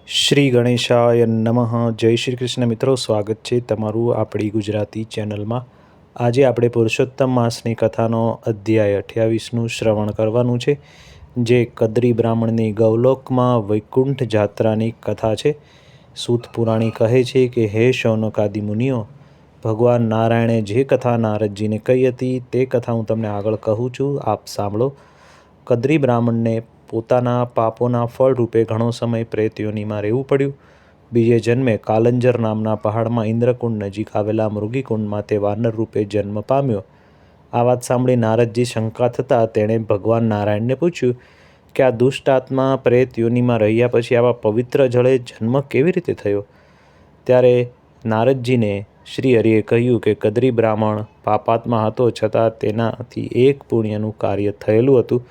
શ્રી ગણેશાય નમઃ. જય શ્રી કૃષ્ણ મિત્રો, સ્વાગત છે તમારું આપણી ગુજરાતી ચેનલમાં. આજે આપણે પુરુષોત્તમ માસની કથાનો અધ્યાય 28નું શ્રવણ કરવાનું છે, જે કદ્રી બ્રાહ્મણની ગૌલોકમાં વૈકુંઠ જાત્રાની કથા છે. સૂત પુરાણી કહે છે કે હે શૌનકાદિ મુનિઓ, ભગવાન નારાયણે જે કથા નારદજીને કહી હતી તે કથા હું તમને આગળ કહું છું, આપ સાંભળો. કદ્રી બ્રાહ્મણને પોતાના પાપોના ફળ રૂપે ઘણો સમય પ્રેત યોનિમાં રહેવું પડ્યું. બીજે જન્મે કાલંજર નામના પહાડમાં ઇન્દ્રકુંડ નજીક આવેલા મૃગીકુંડમાં તે વાનર રૂપે જન્મ પામ્યો. આ વાત સાંભળી નારદજી શંકા થતાં તેણે ભગવાન નારાયણને પૂછ્યું કે આ દુષ્ટ આત્મા પ્રેત યોનિમાં રહ્યા પછી આવા પવિત્ર જળે જન્મ કેવી રીતે થયો? ત્યારે નારદજીને શ્રી હરિએ કહ્યું કે કદ્રી બ્રાહ્મણ પાપાત્મા હતો, છતાં તેનાથી એક પુણ્યનું કાર્ય થયેલું હતું.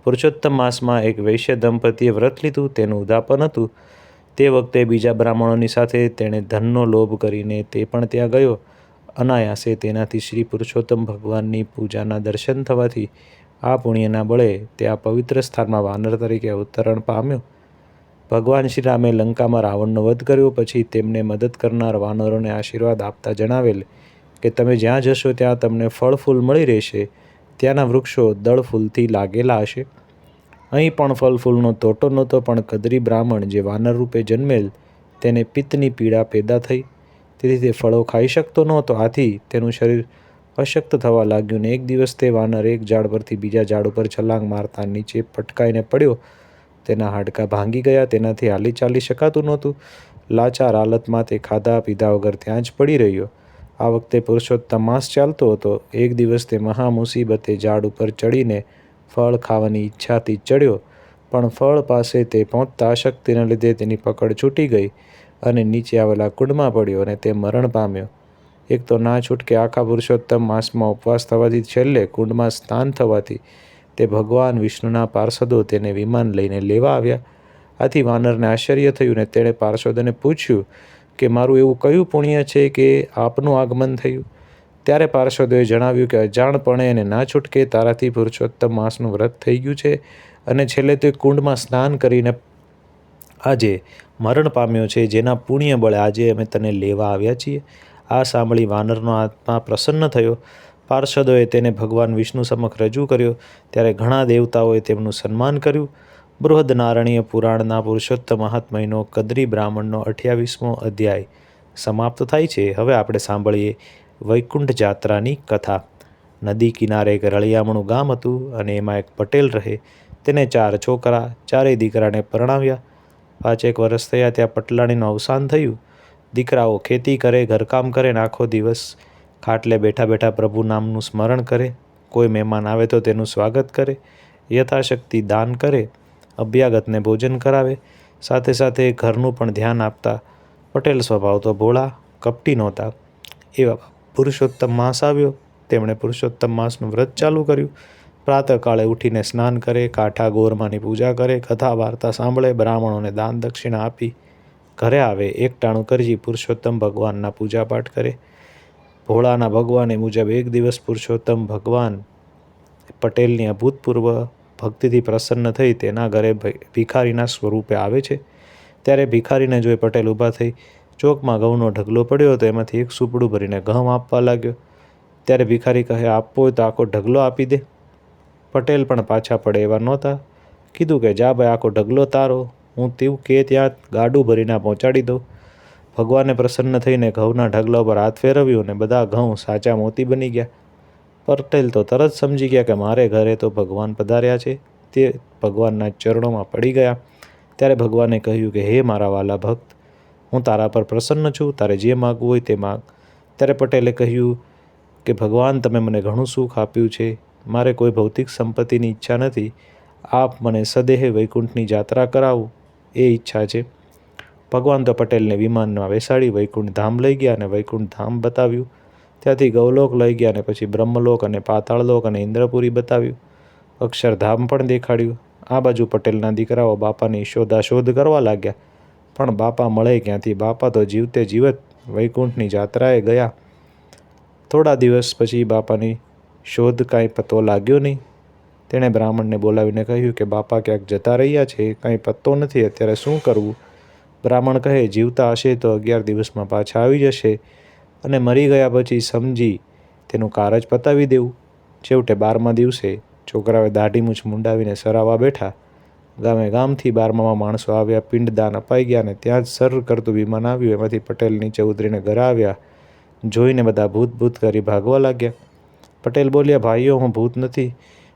પુરુષોત્તમ માસમાં એક વૈશ્ય દંપતીએ વ્રત લીધું, તેનું ઉદ્યાપન હતું. તે વખતે બીજા બ્રાહ્મણોની સાથે તેણે ધનનો લોભ કરીને તે પણ ત્યાં ગયો. અનાયાસે તેનાથી શ્રી પુરુષોત્તમ ભગવાનની પૂજાના દર્શન થવાથી આ પુણ્યના બળે તે આ પવિત્ર સ્થાનમાં વાનર તરીકે અવતરણ પામ્યો. ભગવાન શ્રી રામે લંકામાં રાવણનો વધ કર્યો પછી તેમને મદદ કરનાર વાનરોને આશીર્વાદ આપતા જણાવેલ કે તમે જ્યાં જશો ત્યાં તમને ફળ ફૂલ મળી રહેશે. ત્યાંના વૃક્ષો દળ ફૂલથી લાગેલા હશે. અહીં પણ ફળ ફૂલનો તોટો નહોતો, પણ કદ્રી બ્રાહ્મણ જે વાનર રૂપે જન્મેલ તેને પિત્તની પીડા પેદા થઈ, તેથી તે ફળો ખાઈ શકતો નહોતો. આથી તેનું શરીર અશક્ત થવા લાગ્યું ને એક દિવસ તે વાનર એક ઝાડ પરથી બીજા ઝાડ ઉપર છલાંગ મારતા નીચે પટકાઈને પડ્યો. તેના હાડકાં ભાંગી ગયા, તેનાથી હાલી ચાલી શકાતું નહોતું. લાચાર હાલતમાં તે ખાધા પીધા વગર ત્યાં જ પડી રહ્યો. આ વખતે પુરુષોત્તમ માસ ચાલતો હતો. એક દિવસ તે મહા મુસીબતે ઝાડ ઉપર ચડીને ફળ ખાવાની ઈચ્છાથી ચડ્યો, પણ ફળ પાસે તે પહોંચતા અશક્તિના લીધે તેની પકડ છૂટી ગઈ અને નીચે આવેલા કુંડમાં પડ્યો અને તે મરણ પામ્યો. એક તો ના છૂટકે આખા પુરુષોત્તમ માસમાં ઉપવાસ થવાથી છેલ્લે કુંડમાં સ્નાન થવાથી તે ભગવાન વિષ્ણુના પાર્ષદો તેને વિમાન લઈને લેવા આવ્યા. આથી વાનરને આશ્ચર્ય થયું ને તેણે પાર્ષદોને પૂછ્યું કે મારું એવું કયું પુણ્ય છે કે આપનું આગમન થયું? ત્યારે પાર્ષદોએ જણાવ્યું કે અજાણપણે અને ના છૂટકે તારાથી પુરુષોત્તમ માસનું વ્રત થઈ ગયું છે અને છેલ્લે તે કુંડમાં સ્નાન કરીને આજે મરણ પામ્યો છે, જેના પુણ્ય બળે આજે અમે તને લેવા આવ્યા છીએ. આ સાંભળી વાનરનો આત્મા પ્રસન્ન થયો. પાર્ષદોએ તેને ભગવાન વિષ્ણુ સમક્ષ રજૂ કર્યો. ત્યારે ઘણા દેવતાઓએ તેમનું સન્માન કર્યું. બૃહદનારણ્ય પુરાણના પુરુષોત્તમ મહાત્મયનો કદ્રી બ્રાહ્મણનો 28મો અધ્યાય સમાપ્ત થાય છે. હવે આપણે સાંભળીએ વૈકુંઠ જાત્રાની કથા. નદી કિનારે એક રળિયામણું ગામ હતું અને એમાં એક પટેલ રહે. તેને 4 છોકરા, 4 દીકરાને પરણાવ્યા. 5 વર્ષ થયા ત્યાં પટલાણીનું અવસાન થયું. દીકરાઓ ખેતી કરે, ઘરકામ કરે ને આખો દિવસ ખાટલે બેઠા બેઠા પ્રભુ નામનું સ્મરણ કરે. કોઈ મહેમાન આવે તો તેનું સ્વાગત કરે, યથાશક્તિ દાન કરે, અભ્યાગતને ભોજન કરાવે, સાથે સાથે ઘરનું પણ ધ્યાન આપતા. પટેલ સ્વભાવ તો ભોળા, કપટી નહોતા. એવા પુરુષોત્તમ માસ આવ્યો. તેમણે પુરુષોત્તમ માસનું વ્રત ચાલુ કર્યું. પ્રાતઃકાળે ઉઠીને સ્નાન કરે, કાંઠા ગોરમાની પૂજા કરે, કથા વાર્તા સાંભળે, બ્રાહ્મણોને દાન દક્ષિણા આપી ઘરે આવે. એકટાણું કરજી પુરુષોત્તમ ભગવાનના પૂજાપાઠ કરે. ભોળાના ભગવાને મુજબ એક દિવસ પુરુષોત્તમ ભગવાન પટેલની અભૂતપૂર્વ ભક્તિથી પ્રસન્ન થઈ તેના ઘરે ભિખારીના સ્વરૂપે આવે છે. ત્યારે ભિખારીને જોઈ પટેલ ઊભા થઈ ચોકમાં ઘઉંનો ઢગલો પડ્યો હતો, એમાંથી એક સુપડું ભરીને ઘઉં આપવા લાગ્યો. ત્યારે ભિખારી કહે આપવો હોય તો આખો ઢગલો આપી દે. પટેલ પણ પાછા પડે એવા નહોતા. કીધું કે જા ભાઈ, આખો ઢગલો તારો, હું તું કે ત્યાં ગાડું ભરીને પહોંચાડી દઉં. ભગવાને પ્રસન્ન થઈને ઘઉંના ઢગલા પર હાથ ફેરવ્યું અને બધા ઘઉં સાચા મોતી બની ગયા. પટેલ તો તરત સમજી ગયા કે મારે ઘરે તો ભગવાન પધાર્યા છે. તે ભગવાનના ચરણોમાં પડી ગયા. ત્યારે ભગવાને કહ્યું કે હે મારા વાલા ભક્ત, હું તારા પર પ્રસન્ન છું, તારે જે માગવું હોય તે માગ. ત્યારે પટેલે કહ્યું કે ભગવાન, તમે મને ઘણું સુખ આપ્યું છે, મારે કોઈ ભૌતિક સંપત્તિની ઈચ્છા નથી. આપ મને સદેહ વૈકુંઠની જાત્રા કરાવો એ ઈચ્છા છે. ભગવાન તો પટેલને વિમાનમાં બેસાડી વૈકુંઠ ધામ લઈ ગયા અને વૈકુંઠ ધામ બતાવ્યું. ત્યાંથી ગૌલોક લઈ ગયા અને પછી બ્રહ્મલોક અને પાતાળલોક અને ઇન્દ્રપુરી બતાવ્યું. અક્ષરધામ પણ દેખાડ્યું. આ બાજુ પટેલના દીકરાઓ બાપાની શોધાશોધ કરવા લાગ્યા, પણ બાપા મળે ક્યાંથી? બાપા તો જીવતે જીવત વૈકુંઠની જાત્રાએ ગયા. થોડા દિવસ પછી બાપાની શોધ કાંઈ પત્તો લાગ્યો નહીં. તેણે બ્રાહ્મણને બોલાવીને કહ્યું કે બાપા ક્યાંક જતા રહ્યા છે, કાંઈ પત્તો નથી, અત્યારે શું કરવું? બ્રાહ્મણ કહે, જીવતા હશે તો 11 દિવસમાં પાછા આવી જશે અને મરી ગયા પછી સમજી તેનું કારજ પતાવી દેવું. છેવટે 12મા દિવસે છોકરાઓએ દાઢી મૂછ મુંડાવીને સરાવવા બેઠા. ગામે ગામથી 12મામાં માણસો આવ્યા, પિંડદાન અપાઈ ગયા અને ત્યાં જ સર કરતું વિમાન આવ્યું. એમાંથી પટેલ નીચે ઉતરીને ઘરે આવ્યા. જોઈને બધા ભૂત ભૂત કરી ભાગવા લાગ્યા. પટેલ બોલ્યા, ભાઈઓ, હું ભૂત નથી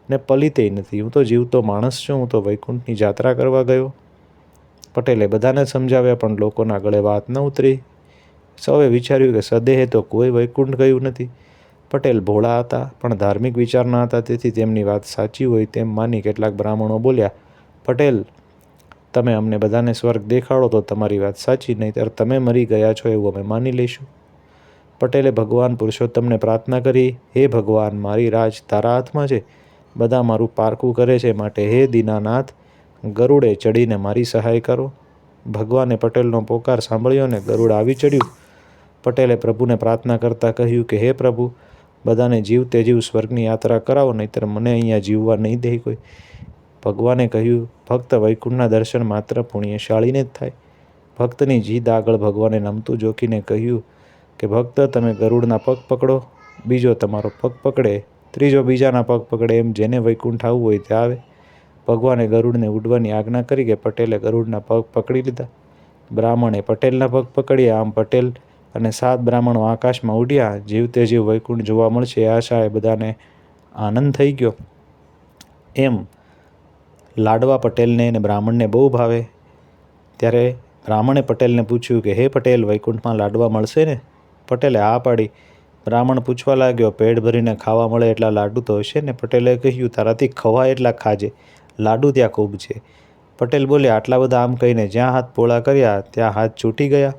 ને પલિતેય નથી. હું તો જીવતો માણસ છું. હું તો વૈકુંઠની જાત્રા કરવા ગયો. પટેલે બધાને સમજાવ્યા, પણ લોકોના ગળે વાત ન ઉતરી. સૌએ વિચાર્યું કે સદેહે તો કોઈ વૈકુંઠ ગયું નથી. પટેલ ભોળા હતા, પણ ધાર્મિક વિચારના હતા, તેથી તેમની વાત સાચી હોય તેમ માની કેટલાક બ્રાહ્મણો બોલ્યા, પટેલ, તમે અમને બધાને સ્વર્ગ દેખાડો તો તમારી વાત સાચી, નહીંતર તમે મરી ગયા છો એવું અમે માની લઈશું. પટેલે ભગવાન પુરુષોત્તમને પ્રાર્થના કરી, હે ભગવાન, મારી રાજ તારા હાથમાં છે. બધા મારું પારખું કરે છે, માટે હે દીનાનાથ, ગરુડે ચડીને મારી સહાય કરો. ભગવાને પટેલનો પોકાર સાંભળ્યો અને ગરુડ આવી ચડ્યું. પટેલે પ્રભુને પ્રાર્થના કરતાં કહ્યું કે હે પ્રભુ, બધાને જીવતે જીવ સ્વર્ગની યાત્રા કરાવો, નહીંતર મને અહીંયા જીવવા નહીં દે કોઈ. ભગવાને કહ્યું, ભક્ત વૈકુંઠના દર્શન માત્ર પુણ્યશાળીને જ થાય. ભક્તની જીદ આગળ ભગવાને નમતું જોખીને કહ્યું કે ભક્ત, તમે ગરુડના પગ પકડો. બીજો તમારો પગ પકડે, ત્રીજો બીજાના પગ પકડે, એમ જેને વૈકુંઠ આવવું હોય તે આવે. ભગવાને ગરુડને ઉડવાની આજ્ઞા કરી કે પટેલે ગરુડના પગ પકડી લીધા. બ્રાહ્મણે પટેલના પગ પકડ્યા. આમ પટેલ અને 7 બ્રાહ્મણો આકાશમાં ઉડ્યા. જીવતે જીવ વૈકુંઠ જોવા મળશે એ આશાએ બધાને આનંદ થઈ ગયો. એમ લાડવા પટેલને અને બ્રાહ્મણને બહુ ભાવે. ત્યારે બ્રાહ્મણે પટેલને પૂછ્યું કે હે પટેલ, વૈકુંઠમાં લાડવા મળશે ને? પટેલે હા પાડી. બ્રાહ્મણ પૂછવા લાગ્યો, પેટ ભરીને ખાવા મળે એટલા લાડુ તો હશે ને? પટેલે કહ્યું, તારાથી ખવાય એટલા ખાજે, લાડુ ત્યાં ખૂબ છે. પટેલ બોલ્યા, આટલા બધા આમ કહીને જ્યાં હાથ પોળા કર્યા ત્યાં હાથ છૂટી ગયા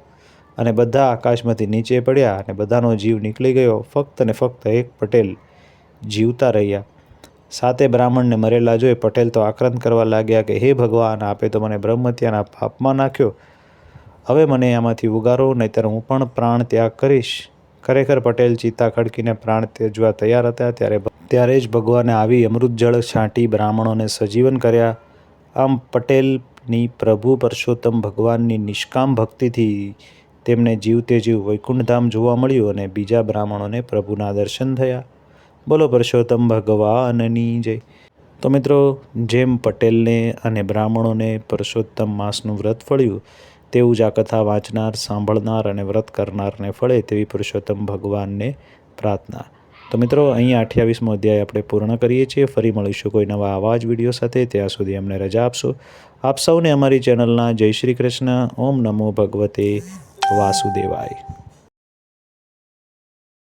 અને બધા આકાશમાંથી નીચે પડ્યા અને બધાનો જીવ નીકળી ગયો. ફક્ત ને ફક્ત એક પટેલ જીવતા રહ્યા. 7 બ્રાહ્મણને મરેલા જોઈ પટેલ તો આક્રંદ કરવા લાગ્યા કે હે ભગવાન, આપે તો મને બ્રહ્મહત્યાના પાપમાં નાખ્યો. હવે મને આમાંથી ઉગારો, નહીંતર હું પણ પ્રાણ ત્યાગ કરીશ. ખરેખર પટેલ ચિત્તા ખડકીને પ્રાણ ત્યજવા તૈયાર હતા. ત્યારે જ ભગવાને આવી અમૃત જળ છાંટી બ્રાહ્મણોને સજીવન કર્યા. આમ પટેલની પ્રભુ પુરુષોત્તમ ભગવાનની નિષ્કામ ભક્તિથી તેમને જીવતે જીવ વૈકુંઠધામ જોવા મળ્યું અને બીજા બ્રાહ્મણોને પ્રભુના દર્શન થયા. બોલો પુરુષોત્તમ ભગવાનની જય. તો મિત્રો, જેમ પટેલને અને બ્રાહ્મણોને પુરુષોત્તમ માસનું વ્રત ફળ્યું, તેવું જ આ કથા વાંચનાર, સાંભળનાર અને વ્રત કરનારને ફળે તેવી પુરુષોત્તમ ભગવાનને પ્રાર્થના. તો મિત્રો, અહીંયા 28મો અધ્યાય આપણે પૂર્ણ કરીએ છીએ. ફરી મળીશું કોઈ નવા આવા જ વિડીયો સાથે. ત્યાં સુધી અમને રજા આપશો. આપ સૌને અમારી ચેનલના જય શ્રી કૃષ્ણ. ઓમ નમો ભગવતે વાસુદેવાય.